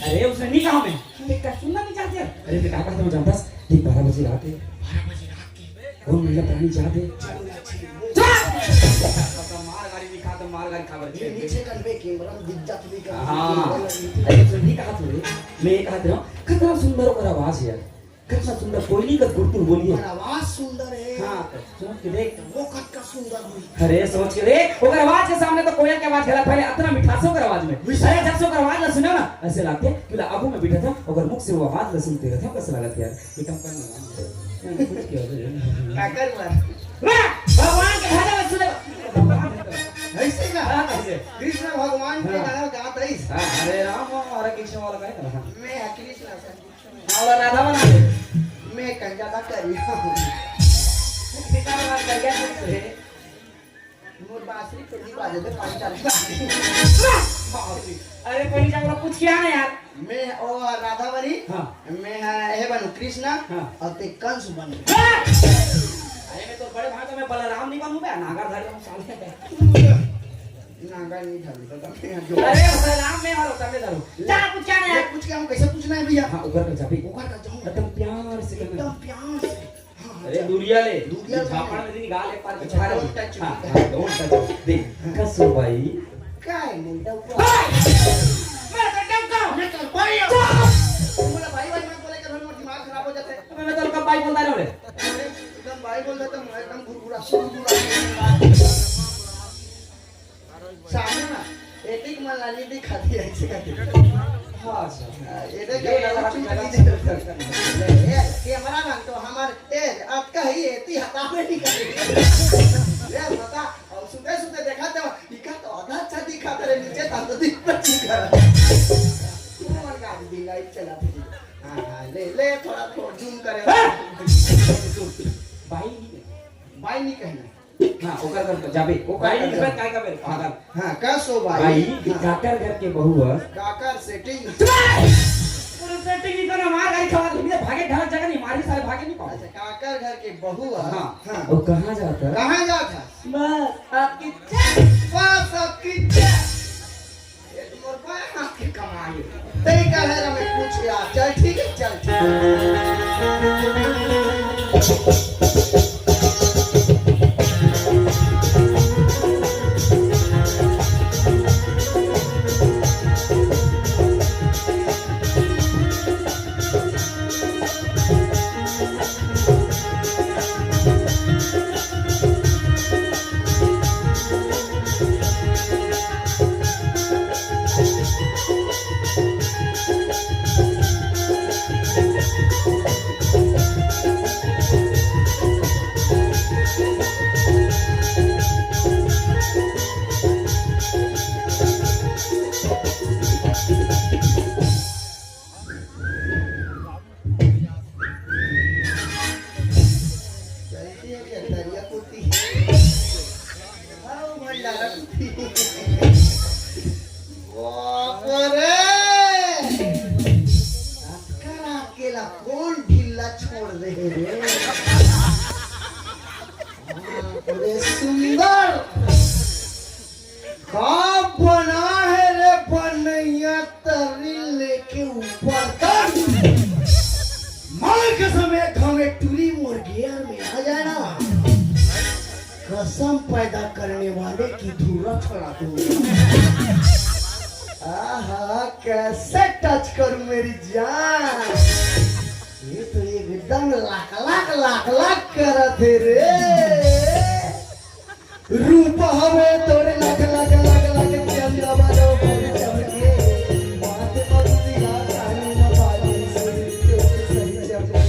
अरे उसने नहीं कहा मैं क्या सुनना नहीं चाहते। अरे मैं क्या करता हूँ जानता ठीक 12 बजे रात है, 12 बजे रात के कौन महिला प्राणी चाहते मार गाड़ी खबर नीचे कर बे कैमरा दिज्जत भी कर। हां अरे उसने नहीं कहा तुमने, मैं ये कहता हूँ कितना सुंदर और आवाज है, कितना सुंदर कोयली का गुरतुर बोलिए, आवाज सुंदर है। हां सुन के देख वो कट का सुंदर है। अरे सोच के देख ओकर आवाज के सामने तो कोयल की आवाज गला पहले इतना मिठासों की आवाज में, अरे जब से ओकर आवाज ला सुनो ना ऐसे लगते कि आगू में बैठा था ओकर मुख से वो आवाज ला सुनते रहते कैसे लगता यार ये काम करना कुछ क्या क्या कर वाह भगवान के भजन में सुने ऐसे का ऐसे कृष्ण भगवान के गाना गाता है। अरे राम और कृष्ण वाला काय कर मैं कृष्ण से और राधा बना दे मैं कंजा का कर रहा हूं सीता वाला कर गया है मोर बांसुरी तो नहीं बाजे तो 5-4 अरे कोई जाओ कुछ किया ना यार मैं और राधा बनी। हां मैं है बनू कृष्ण और ते कंस बन। अरे मैं तो बड़े भाई तो मैं बलराम नहीं बनूं बे नागर धर हम साले नागा नहीं धरू तो अरे बलराम में और सामने धरू जा कुछ क्या ना यार कुछ क्या हम कैसे पूछना है भैया। हां ऊपर का जाबी ऊपर का जाऊं एकदम प्यार से एकदम प्यार से। अरे दूरिया ले दूरिया झापड़ में दिन गाल एक बार पिछा रही। हां डोंट टच देख कसो भाई काय नहीं तो मैं कर का मैं कर भाई बोला भाई भाई मत बोले कर मेरा दिमाग खराब हो जाता है। मैं तो कब भाई बोलता रहे एकदम भाई बोल देता हूं एकदम गुरगुरा सामने ना एटिक में लाली दी खाती है ऐसे करके। हां ये कैमरा मैन तो हमार आपका ही एती हटा में नहीं कर ले बता और सुबह सुबह देखा तो इका तो आधा अच्छा दिखा तेरे नीचे था तो दिख पची कर मन का दी लाइट चला थी। हां ले ले थोड़ा जूम करे भाई भाई नहीं कहना हां ओकर घर तो जाबे ओ भाई के बाद काय का बेर पागल हां का सो भाई भाई काकर घर के बहू है काकर सेटिंग पूरा सेटिंग ही तो ना मार गाड़ी खवा दे भागे ढाल जगह नहीं मारी सारे भागे नहीं पाओ अच्छा काकर घर के बहू है हां वो कहां जाता है कहां जाता बस आपकी बस आपकी ये मोर पाए हाथ की कमाई तेरी का है मैं पूछ गया चल ठीक है चल कसम पैदा करने वाले की धूरा छोड़ा दूंगा। आहा कैसे टच करूं मेरी जान, ये तो एकदम लाख लाख लाख लाख करते रे। रूप हमें तोरे लाख लाख लाख लाख चंदा बालो चमके बात बदलिया कानी न बाली से सही चमके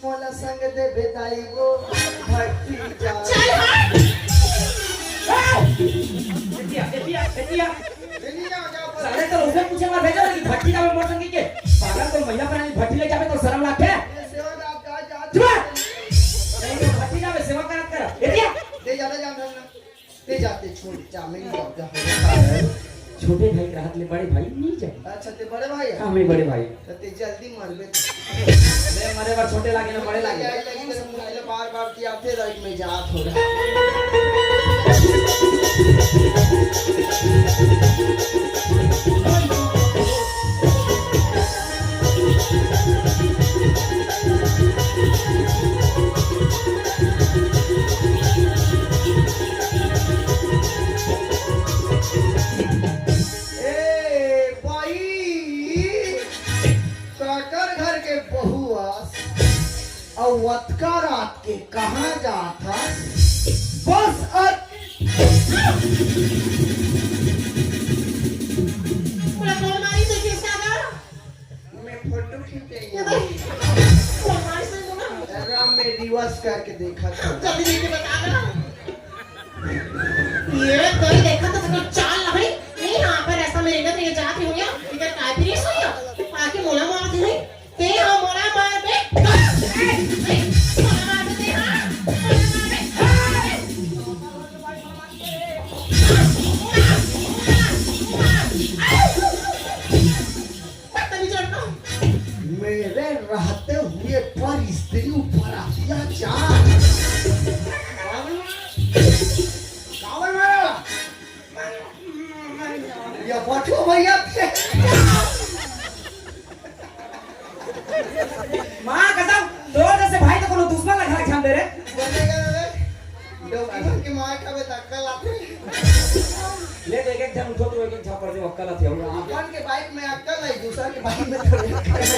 मोला संग दे बेदाई वो भक्ति जा। चल हट सारे तो उसे पूछे मार भेजा कि भट्टी का में मोर संगी के पागल तो महिला प्राणी भट्टी ले जावे तो शर्म लागे। सेवा आप जा नहीं भट्टी का में सेवा करत कर एतिया दे जा दे जाते छोड़ जा मैं नहीं जाऊंगा। छोटे भाई राहत ले बड़े भाई नहीं जाए। अच्छा ते बड़े भाई हां मैं बड़े भाई ते जल्दी मरबे ले मरे बार छोटे लागे ना बड़े लागे मुझे बार-बार कि आते राइट में जा थोड़ा। वतका रात के कहाँ जाता बस मैं फोटो खींचे में रिवर्स करके देखा था। जल्दी देख के बता ना ये कोई देखा तो तुमको चाल ना भाई नहीं यहाँ पर ऐसा मेरे घर ये जाती हो गया इधर काय फिर सो या आके मोला मार दे नहीं ते हम मोला मार दे मेरे रहते हुए पर स्त्री ऊपर अत्याचार ये बठो भैया मां कसम दो जैसे भाई तो कोनो दुश्मन लगा रखे हम दे रे की मां का बे धक्का लाते ले एक एक जन उठो तो एक एक झापड़ दे वक्कल थे अपन के बाइक में अक्कल है दूसरा के बाइक में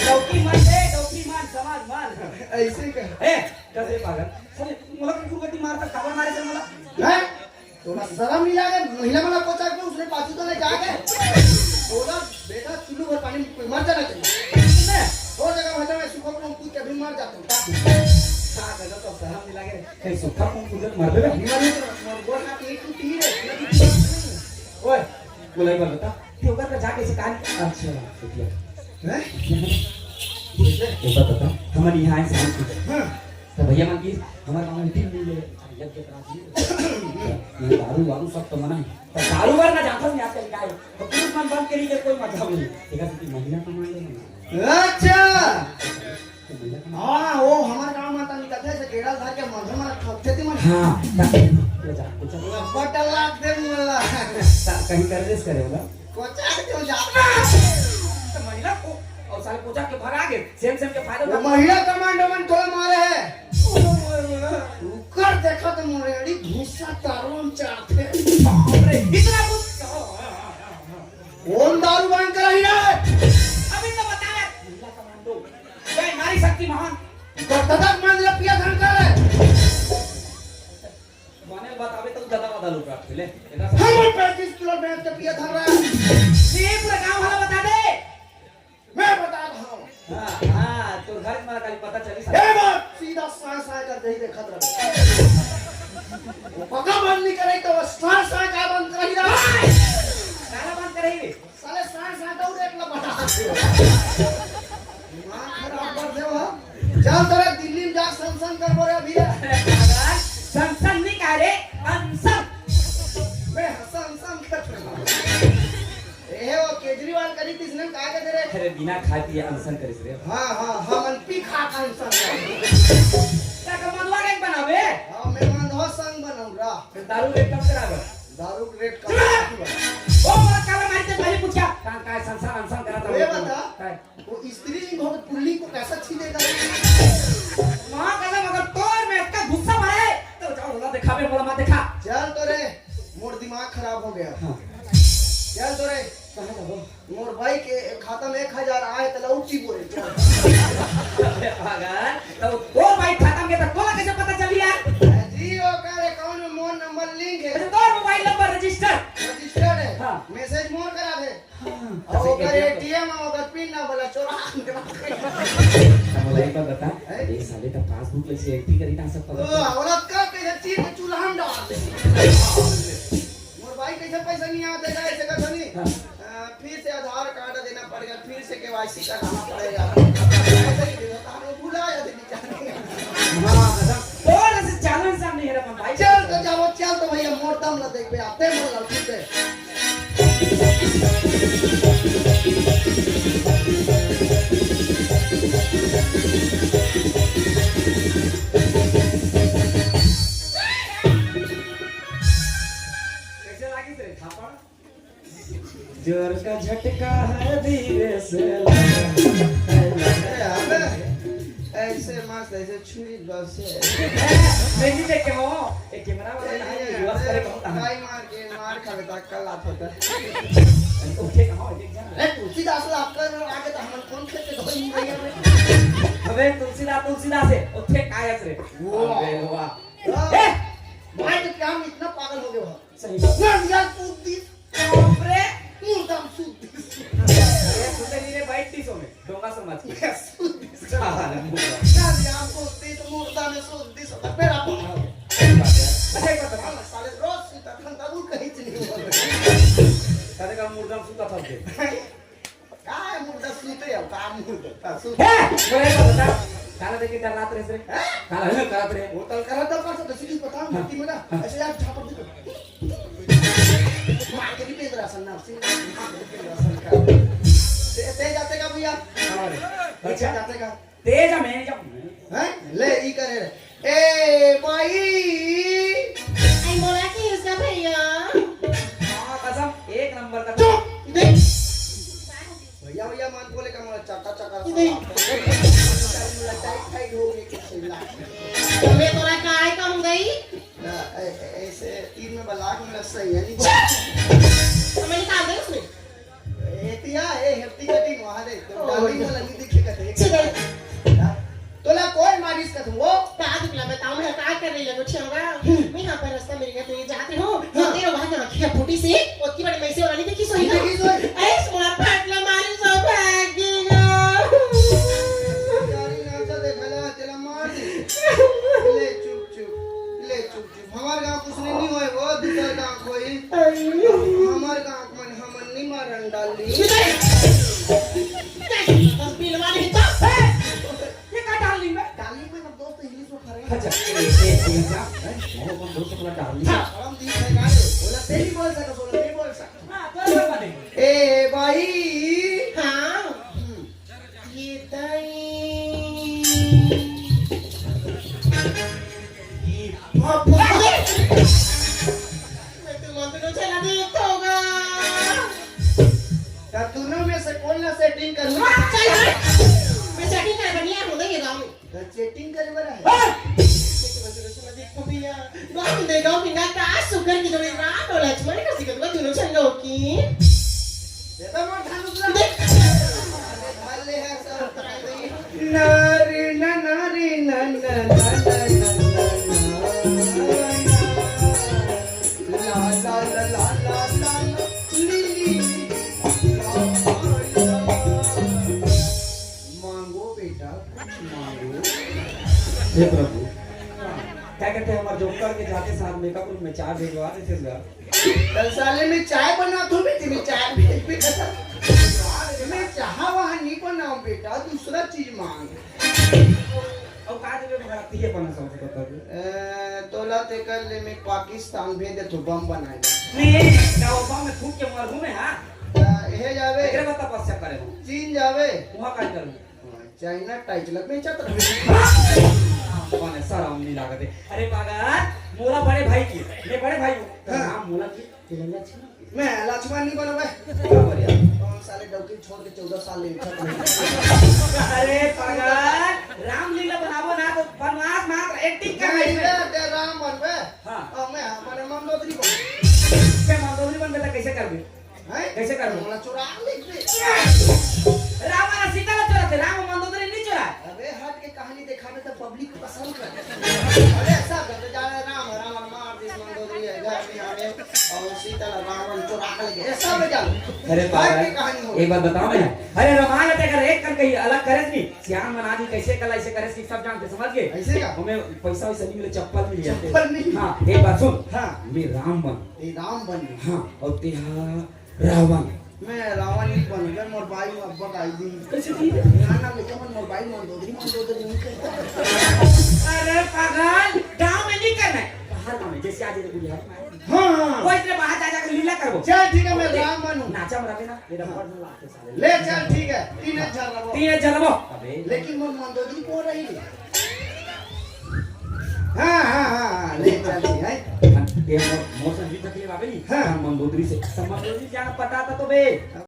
डौकी मान समाज मान ऐसे कर ए कैसे पागल सर मोला की गुगती मारता खबर मारे से मोला है थोड़ा शर्म नहीं लगे महिला वाला पोचा के उसने पाछू तो ले जाके बोला बेटा चुल्लू भर पानी में मर जाना चाहिए और जगह भजा में सुखा को कूद के भी मर जाता हूं हां गलत तो शर्म नहीं लगे कहीं सुखा को कूद मर देबे बीमारी तो बोल ना एक टू तीर है ओए बोले बोल बता ते ओकर का जाके से कहानी अच्छा ठीक है हैं ये बता हमारे यहाँ आए शाम को हाँ तो भैया मान की हमारे गांव में मीटिंग नहीं ले जब के प्राची ये दारू वारू सब तो मना है तो दारू वार ना जाता नहीं आजकल क्या है तो पुरुष मन बंद करी के कोई मतलब नहीं ठीक है तो महिला कमा ले अच्छा हाँ वो हमारे गांव में तनी कथे से गेड़ा धर के मधे में ठोकते थी मन हां ले जा कुछ बटल लाख दे मुल्ला कहीं कर देस करे बोला कोचा क्यों जा तो महिला को और साले कोचा के भगा के सेम के फायदा वो महिला कमांडो मन कोई मारे है कर देखो तो मोरेड़ी घुसा तारों चाहते अरे इतना कुछ ओम दारू बंद कर ही रहा है अभी तो बताया महिला कमांडो जय नारी शक्ति महान तो तदक मान ले पिया धन कर माने बतावे तो ज्यादा बता लो काट ले हम 35 किलो बेच के पिया धन रहा है ये पूरा गांव वाला बता दे मैं बता रहा हूं हां तो घर में खाली पता चली ए बात सीधा सा कर दे देखत रहे वो पका बंद नहीं करे तो सा का बंद कर ही रहा गाना बंद करे रे साले सा का उड़े एकला बता मां खराब कर दे वो चल तेरे दिल्ली में जा संसन कर बोरे अभी संसन नहीं कह रे अनसन मैं संसन कर ए वो केजरीवाल करी तिसने का के दे रे अरे बिना खाए पिए अनशन करे रे हां हम पी खा संसन क्या का मधुआ के बनावे हां मैं मंदवा संग बनाऊं रा फिर दारू रेट कम करावे दारू रेट कम ओ मोला काला मार के पहले पूछा का संसार अनशन करा था ये बता वो स्त्री लिंग हो पुल्ली को कैसा छीनेगा मां कहला मगर तोर में इतना गुस्सा भरे तो जाओ बोला दिखावे बोला मत दिखा चल तो रे मोर दिमाग खराब हो गया हां चल तो रे कहां था वो मोर भाई के खाता में 1000 आए त लौटी बोले चल अरे पागल तो वो भाई खाता में तो तोला कैसे पता चली यार जी वो करे कौन में मोर नंबर लिंक है तो तोर मोबाइल नंबर रजिस्टर रजिस्टर्ड है हां मैसेज मोर करा दे हां और ओकर एटीएम और पिन ना बोला चोरा बोला एक बार बता ये साले का पासबुक ले से एंट्री करी ना सब ओ पता औरत का कैसे चीज में चूल्हा में डाल दे मोर भाई कैसे पैसा नहीं आते जाए से का नहीं फिर से आधार कार्ड देना पड़ेगा फिर से केवाईसी कराना पड़ेगा ऐसे ही होता है भूला जाते बेचारे हां कसम और ऐसे चैलेंज सामने है रे भाई चल तो जाओ चल तो भैया मोर दम ना देख पे आते मोर लड़की पे कैसे लागी रे थापा जोर का झटका है धीरे से अबे ऐसे मस्त ऐसे छुरी बस नहीं देखे हो एक कैमरा वाला है यूज करे बहुत है भाई मार खा लेता कल आप होता ओके कहां देख जा अरे तुलसीदास ला कर आगे तो हम कौन खेते धोई भैया में अबे तुलसीदास है ओके कायस रे अबे वाह ए भाई तो क्या हम इतना पागल हो गए हो सही बात ना यार पूती बाप रे मुर्दाम सूती ये सुंदरी रे बाइट 300 में डोंगा समाज की ना यार पूती तो मुर्दा में सूती सब पेड़ा पड़ा अच्छा एक बात बता साले रोज सीता खंडा दूर कहीं चली हो सारे का मुर्दा सूता था के काय मुर्दा सूते है का मुर्दा सूते हे बोले एक बात बता काला देखे डर रात रे काला है रात रे वो तल करा तब का तो सीधी पता मिट्टी में ना ऐसे यार छाप दे मार के भी पेड़ रासन ना से ते जाते का भैया अरे अच्छा जाते का तेज में जब हैं ले ई करे ए भाई आई बोला कि उसका भैया हां कसम एक नंबर का चुप देख भैया भैया मान बोले का मोला चक्का चक्का टाइट हो गई किसी ला तो मैं तोरा काय कहूं गई ऐसे तीन में बलाक में सही है नहीं तो मैं निकाल दे उसमें एतिया ए हेप्टी कटिंग वहां दे तो डाली में लगी दिखे कते चल तोला कोई मारिस का वो का दुखला बताओ मैं क्या कर रही है कुछ होगा मैं यहां पर रास्ता मिल गया तो ये जाते हो तेरे वहां जा रखी है फूटी से और की बड़ी मैसे और देखी सोई ना ऐ सोना फाटला मारी सो भागेगा यारी ना सा देखला तेरा मार दे ले चुप हमार गांव कुछ नहीं होए वो दूसरा गांव कोई हमार गांव में हमन नहीं मारन डाली बस बिलवा नहीं तो मोह कौन दोस्त को डाल लिया हम दी है गाने बोला तेरी बोल सका बोला नहीं बोल सका हां तो बोल बने ए भाई हाँ ये दाई पापा मैं तो मंदिर चला देखता होगा क्या दोनों में से कौन ना सेटिंग कर लूं चल मैं सेटिंग कर बढ़िया हूं ये गांव में तो चेटिंग करे बरा है देखो भैया गांव में गांव में का सुकर की तो रात और लक्ष्मण का सिकत को दोनों संग की देता मोर धान उतरा देख धान ले है सब तराई दई नारी ना नारी ना ना ला ला ला ला ला ला ली मांगो बेटा मांगो हे प्रभु क्या कहते हैं हमारे जोकर के जाते साथ मेकअप रूम में चाय भिजवा देते थे कल साले में चाय बना तो भी तुम्हें चाय भेज भी मैं चाहा वहाँ नहीं बनाऊं बेटा दूसरा चीज मांग और का देवे भरती है पना समझ को कर तोला ते कर ले मैं पाकिस्तान भेज दे तो बम बनाएगा नहीं क्या वो बम में फूक के मर हूं मैं हां हे जावे एकरे बता तपस्या करे हूं चीन जावे वहां का करूं चाइना टाइच लग में चाहता कौन है सर हम नहीं लागते अरे पागल मोला बड़े भाई की मैं बड़े भाई हूं तो नाम मोला की तिलंगा छी मैं लक्ष्मण नहीं बनो भाई क्या कर यार कौन साले डौकी छोड़ के 14 साल ले अरे पागल रामलीला बनावो ना तो बनवास मात्र एक्टिंग कर रही है ते राम बनबे हां मैं अपने मंदोदरी बन क्या मंदोदरी बन बेटा कैसे करबे हैं कैसे करबे मोला चुरा ले रावण सीता को चुराते राम मंदोदरी नहीं चुरा अबे हट के कहानी दिखाने तो पब्लिक पसंद कर अरे ऐसा कर जा राम रावण मार दिस मंदोदरी है घर में आवे और सीता रावण चुरा के ले गए ऐसा बजा अरे बात की कहानी हो एक बात बताओ मैं अरे रामायण ते अगर एक कर कहीं अलग करे नहीं श्याम मना दी कैसे कल ऐसे करे सी सब जानते समझ गए ऐसे क्या हमें पैसा वैसा नहीं मिले चप्पल मिल जाते चप्पल नहीं? हां एक बात सुन हाँ मैं राम बन ये राम बन गए हां और तेहा रावण मैं रावण नहीं बन मैं मोर भाई में अब्बा गाई दी कैसे दी नाना लेके मोर भाई मंदोदरी नहीं करता अरे पागल गांव में नहीं करना है बाहर में जैसे आज देखो बिहार में हाँ वो इतने बाहर जा जाकर लीला करो चल ठीक है मैं राम बनूं नाचा मराते ना मेरा पर में लाते साले ले चल ठीक है 3000 लगो 3000 लगो अबे लेकिन मोर मंदोदरी को रही हाँ ले चल ठीक है ये मौसम भी तकलीफ आवे नहीं हाँ। मंदोदरी से मंदोदरी जाना पता था तो बे